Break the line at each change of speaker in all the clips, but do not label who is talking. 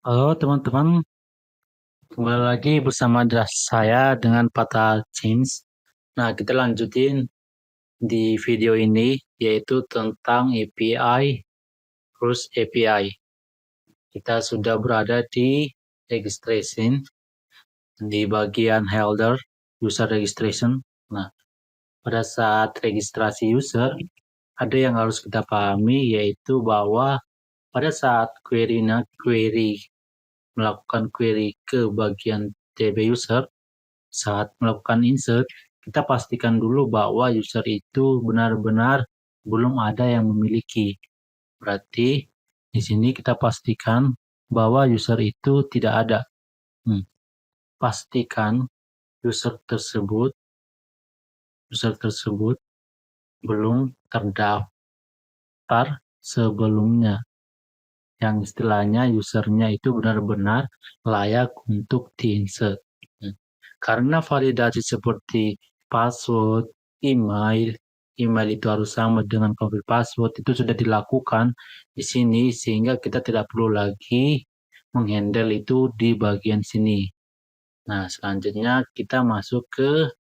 Halo teman-teman, kembali lagi bersama saya dengan Pata James. Nah, kita lanjutin di video ini yaitu tentang API, Cruise API. Kita sudah berada di registration di bagian header user registration. Nah, pada saat registrasi user ada yang harus kita pahami yaitu bahwa pada saat melakukan query ke bagian DB user, saat melakukan insert, kita pastikan dulu bahwa user itu benar-benar belum ada yang memiliki. Berarti di sini kita pastikan bahwa user itu tidak ada. Pastikan user tersebut belum terdaftar sebelumnya. Yang istilahnya usernya itu benar-benar layak untuk diinsert. Karena validasi seperti password, email itu harus sama dengan config password itu sudah dilakukan di sini sehingga kita tidak perlu lagi menghandle itu di bagian sini. Nah, selanjutnya kita masuk ke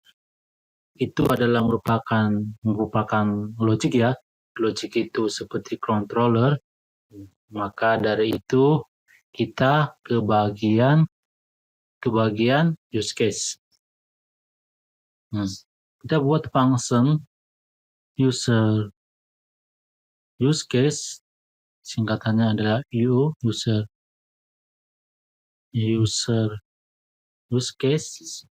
itu adalah merupakan logic ya. Logic itu seperti controller. Maka dari itu kita ke bagian use case. Kita buat function use case, singkatannya adalah user use case.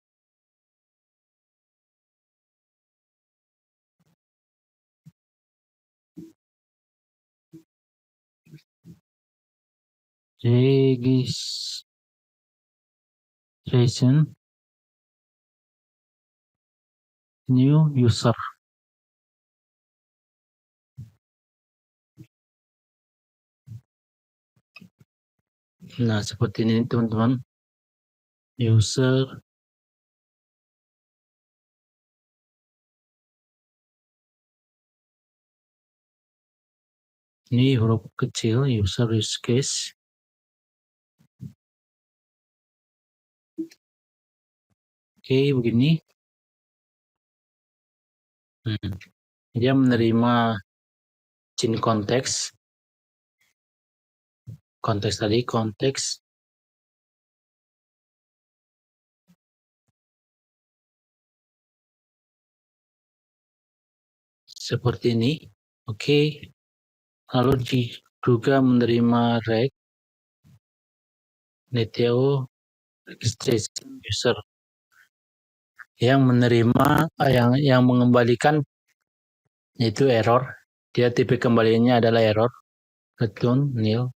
Registration new user. Nah, seperti ini teman-teman. User ini huruf kecil, user use case. Oke, begini. Dia menerima chain konteks seperti ini. Oke. Lalu juga menerima reg neteo registration user yang menerima yang mengembalikan itu error. Dia tipe kembaliannya adalah error, return nil.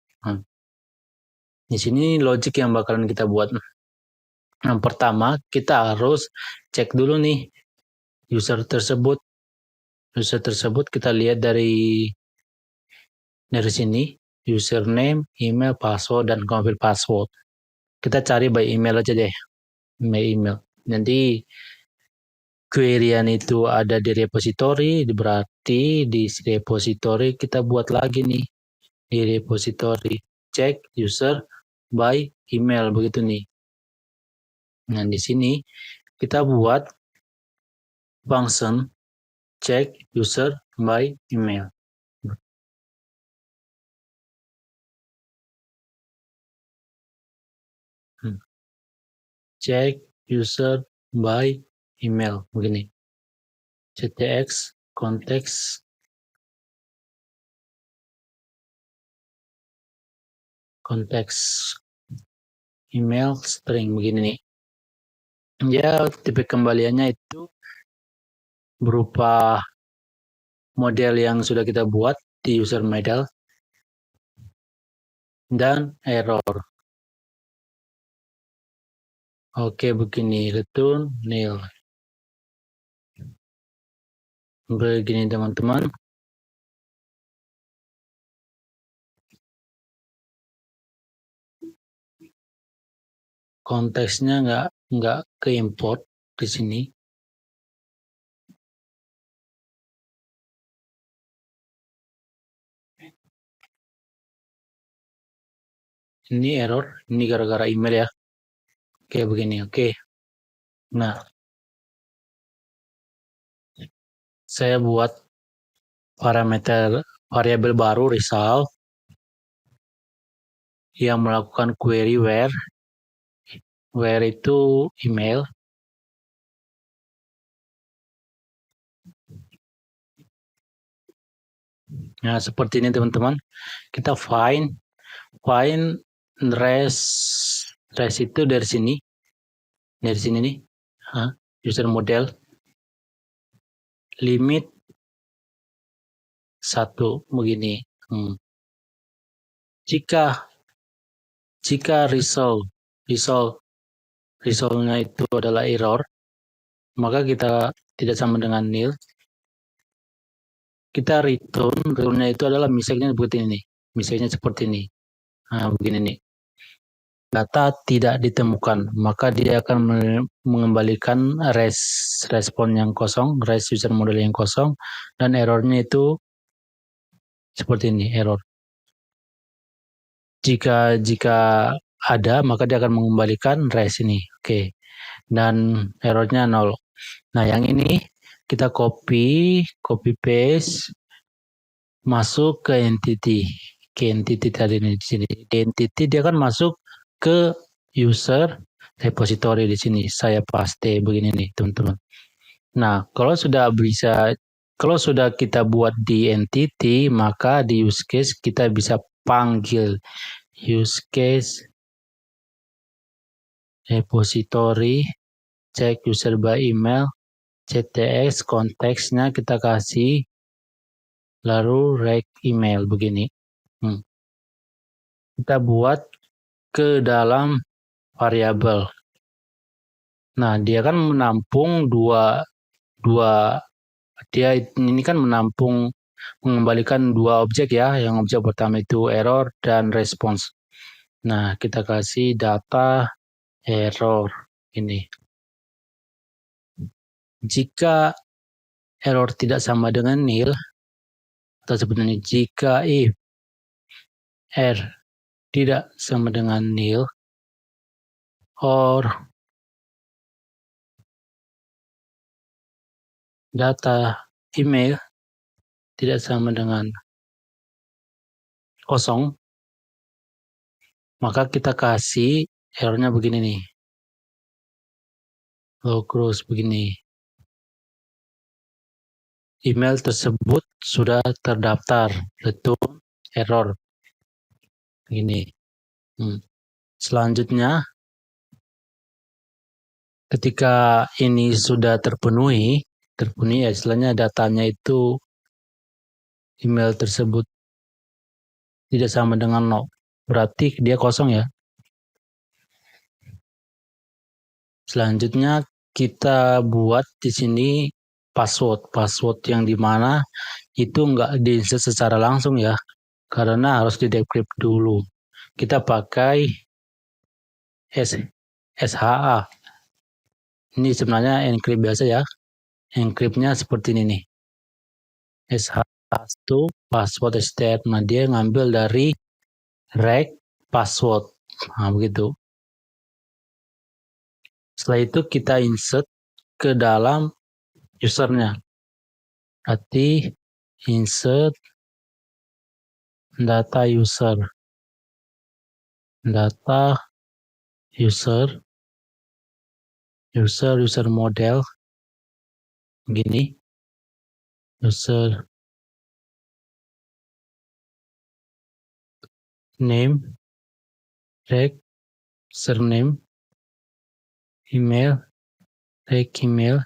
Di sini logic yang bakalan kita buat. Yang pertama, kita harus cek dulu nih user tersebut. User tersebut kita lihat dari sini, username, email, password, dan config password. Kita cari by email aja deh. By email. Nanti queryan itu ada di repository, berarti di repository kita buat lagi nih. Di repository cek user by email, begitu nih. Nah, di sini kita buat function check user by email. Check user by email, begini. ctx konteks email string, begini nih. Ya, tipe kembaliannya itu berupa model yang sudah kita buat di user model dan error. Oke, begini, return nil. Begini teman-teman. Konteksnya nggak ke import di sini. Ini error, ini gara-gara email ya. Oke, begini, oke. Nah, saya buat parameter variabel baru result yang melakukan query where itu email. Nah, seperti ini teman-teman. Kita find res itu dari sini nih. User model limit 1 begini. Jika resultnya itu adalah error, maka kita tidak sama dengan nil. Kita returnnya itu adalah misalnya seperti ini. Misalnya seperti ini. Nah, begini nih. Data tidak ditemukan, maka dia akan mengembalikan respon yang kosong, res user model yang kosong, dan errornya itu seperti ini, error. Jika ada, maka dia akan mengembalikan res ini. Oke. Dan errornya 0. Nah, yang ini kita copy paste, masuk ke entity. Ke entity tadi di sini. Di entity dia akan masuk ke user repository di sini. Saya paste begini nih, teman-teman. Nah, kalau sudah kita buat di entity, maka di use case kita bisa panggil use case repository, cek user by email, ctx, konteksnya kita kasih, lalu rec email begini. Kita buat ke dalam variabel. Nah, dia kan menampung dia ini kan mengembalikan dua objek ya. Yang objek pertama itu error dan response. Nah, kita kasih data error ini. Jika error tidak sama dengan nil, atau sebenarnya jika if r tidak sama dengan nil, or data email tidak sama dengan kosong, maka kita kasih errornya begini nih. Logros begini. Email tersebut sudah terdaftar. Return error. Begini. Selanjutnya, ketika ini sudah terpenuhi ya istilahnya datanya itu email tersebut tidak sama dengan 0. Berarti dia kosong ya. Selanjutnya kita buat di sini password yang dimana itu nggak di-insert secara langsung ya, karena harus di-decrypt dulu. Kita pakai SHA. Ini sebenarnya encrypt biasa ya. Encryptnya seperti ini nih. SHA itu password statement. Dia ngambil dari rec password. Nah, begitu. Setelah itu kita insert ke dalam usernya. Berarti insert data user model begini, user name, rec surname, email, rec email,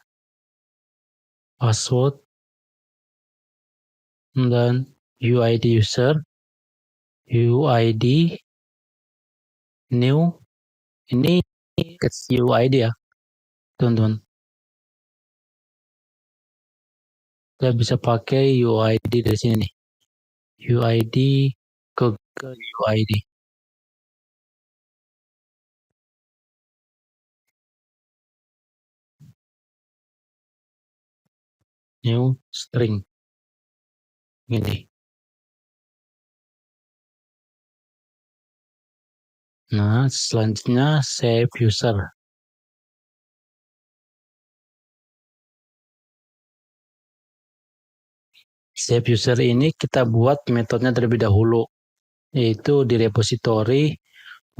password, dan UID user, UID new, ini UID ya teman-teman. Kita bisa pakai UID dari sini nih. UID ke UID. New string. Gini. Nah, selanjutnya save user. Save user ini kita buat metodenya terlebih dahulu, yaitu di repository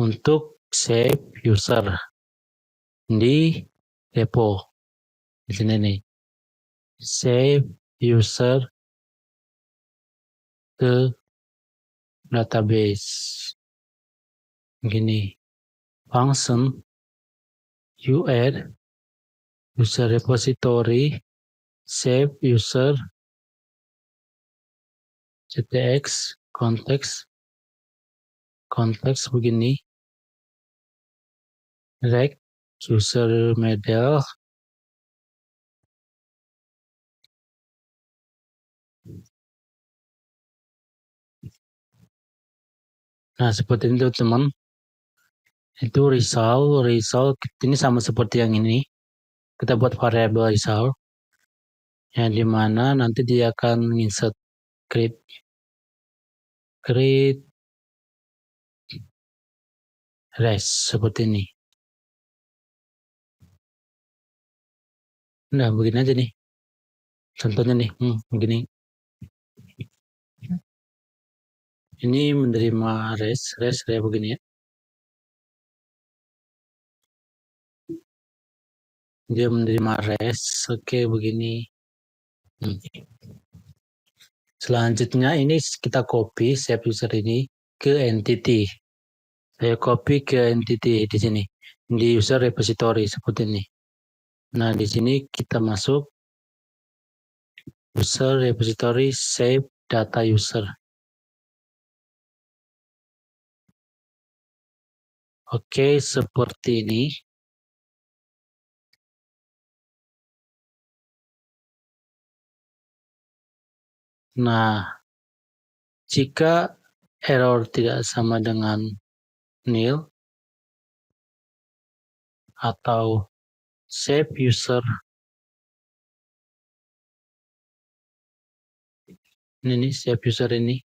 untuk save user di repo. Di sini nih. Save user ke database. Begini. Function you add user repository save user ctx konteks begini rect user model. Nah, seperti itu teman. Itu result ini sama seperti yang ini. Kita buat variabel result yang dimana nanti dia akan insert create res seperti ini. Nah, begini aja nih. Contohnya nih, begini. Ini menerima res kayak begini ya. Dia menerima res, oke begini. Selanjutnya ini kita copy save user ini ke entity. Saya copy ke entity di sini, di user repository seperti ini. Nah, di sini kita masuk user repository save data user. Oke, seperti ini. Nah, jika error tidak sama dengan nil atau save user ini nih, save user ini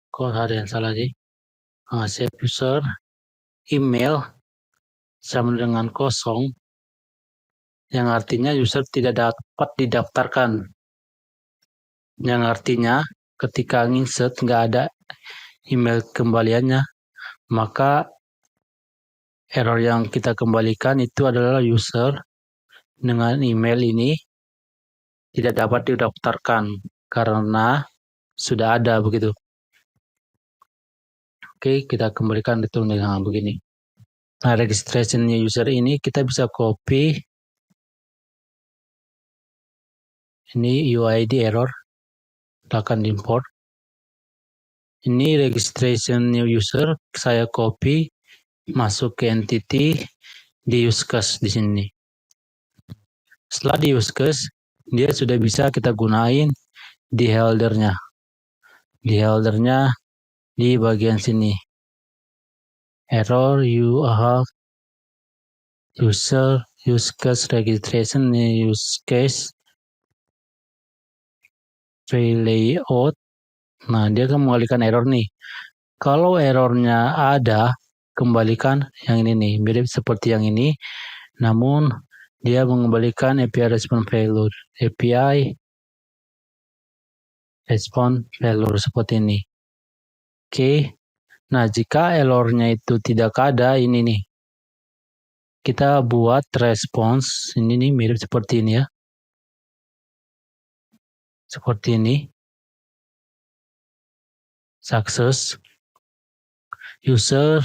kok ada yang salah sih. Save user email sama dengan kosong, yang artinya user tidak dapat didaftarkan, yang artinya ketika insert nggak ada email kembaliannya, maka error yang kita kembalikan itu adalah user dengan email ini tidak dapat didaftarkan karena sudah ada begitu. Oke, kita kembalikan itu dengan begini. Nah, registration user ini kita bisa copy. Ini UID error, kita akan import. Ini registration new user, saya copy, masuk ke entity, di use case di sini. Setelah di use case, dia sudah bisa kita gunain di heldernya. Di heldernya di bagian sini. Error you have user use case registration use case layout. Nah, dia akan mengalihkan error nih. Kalau errornya ada, kembalikan yang ini nih, mirip seperti yang ini, namun dia mengembalikan API response failure. API response failure seperti ini. Oke. Nah, jika errornya itu tidak ada, ini nih. Kita buat response, ini nih mirip seperti ini ya. Seperti ini. Success. User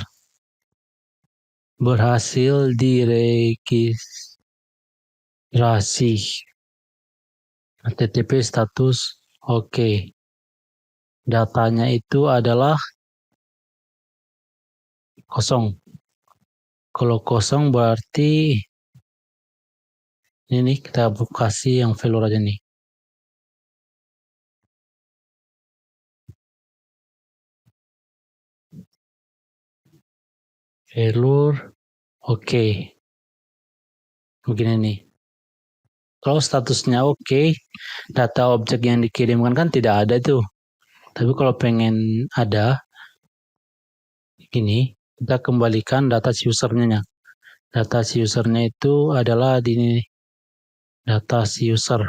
berhasil diregistrasi. HTTP status oke. Datanya itu adalah kosong. Kalau kosong berarti ini nih kita kasih yang failure aja nih. Failure oke. Begini nih. Kalau statusnya oke, data objek yang dikirimkan kan tidak ada tuh. Tapi kalau pengen ada, gini, kita kembalikan data si usernya. Data si usernya itu adalah di ini, data si user,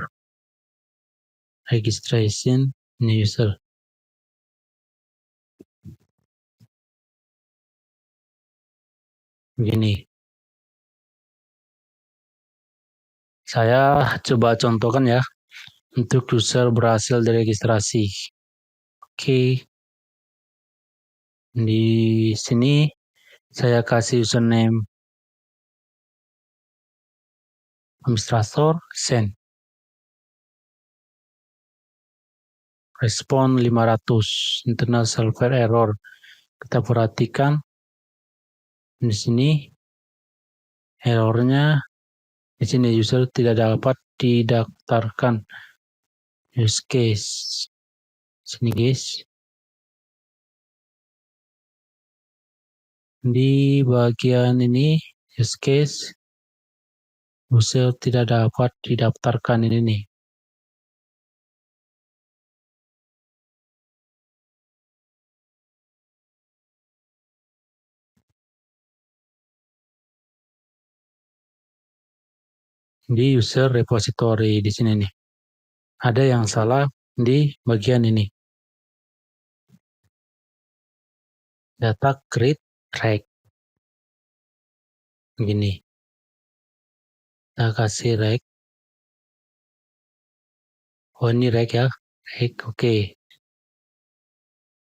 registration new user. Begini, saya coba contohkan ya, untuk user berhasil diregistrasi. Oke, di sini saya kasih username administrator, send. Respon 500, internal server error. Kita perhatikan di sini errornya, di sini user tidak dapat didaftarkan. Use case. Sini guys. Di bagian ini use case user tidak dapat didaftarkan ini nih. Di user repository di sini nih. Ada yang salah di bagian ini. Data create reg. Begini. Kita kasih reg. Oh ini reg ya. Reg, oke.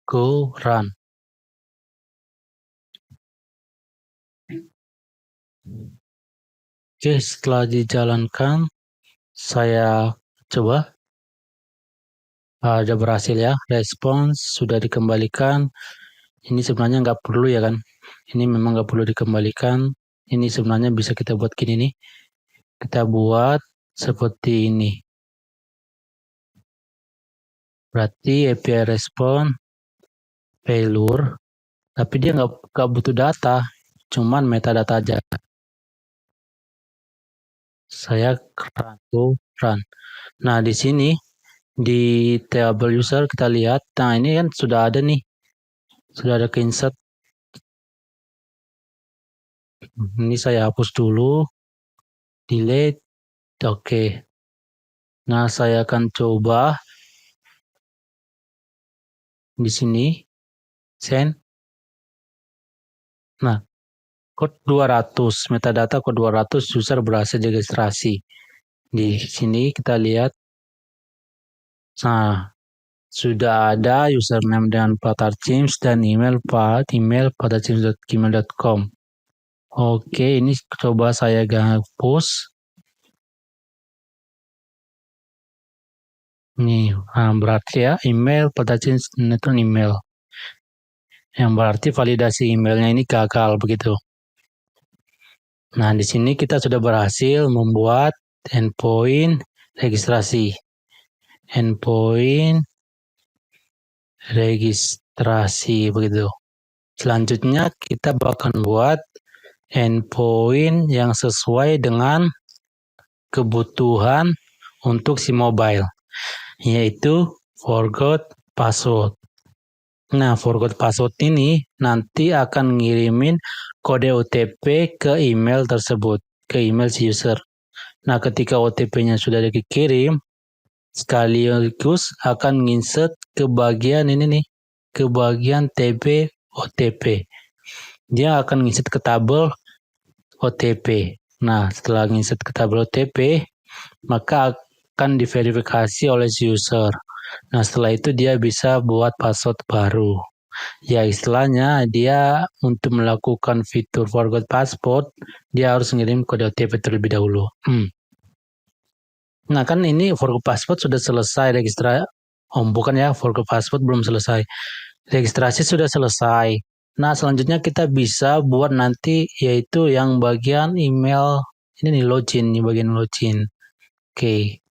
Go run. Oke, setelah dijalankan, saya coba. Ada berhasil ya, respons sudah dikembalikan. Ini sebenarnya nggak perlu ya kan. Ini memang nggak perlu dikembalikan. Ini sebenarnya bisa kita buat gini nih. Kita buat seperti ini. Berarti API respon failure, tapi dia nggak butuh data, cuman metadata aja. Saya run. Nah di sini di table user kita lihat, nah ini kan sudah ada nih, sudah ada ke insert. Ini saya hapus dulu, delete, oke. Nah saya akan coba di sini send. Nah code 200, metadata code 200 user berhasil diregistrasi. Di sini kita lihat, nah sudah ada username dan patarchims dan email patarchims.gmail.com. Oke, ini coba saya hapus. Nih, berarti ya email patarchims itu email. Yang berarti validasi emailnya ini gagal begitu. Nah, di sini kita sudah berhasil membuat endpoint registrasi. Endpoint registrasi begitu. Selanjutnya kita bakal buat endpoint yang sesuai dengan kebutuhan untuk si mobile, yaitu forgot password. Nah, forgot password ini nanti akan ngirimin kode OTP ke email tersebut, ke email si user. Nah, ketika OTP-nya sudah dikirim, sekaligus akan nginsert ke bagian ini nih, ke bagian TB OTP. Dia akan nginsert ke tabel OTP. Nah, setelah nginsert ke tabel OTP, maka akan diverifikasi oleh si user. Nah, setelah itu dia bisa buat password baru. Ya, istilahnya dia untuk melakukan fitur forgot password, dia harus ngirim kode OTP terlebih dahulu. Nah, kan ini forgot password sudah selesai registrasi. Oh, bukan ya, forgot password belum selesai. Registrasi sudah selesai. Nah, selanjutnya kita bisa buat nanti yaitu yang bagian email. Ini nih login, bagian login. Oke.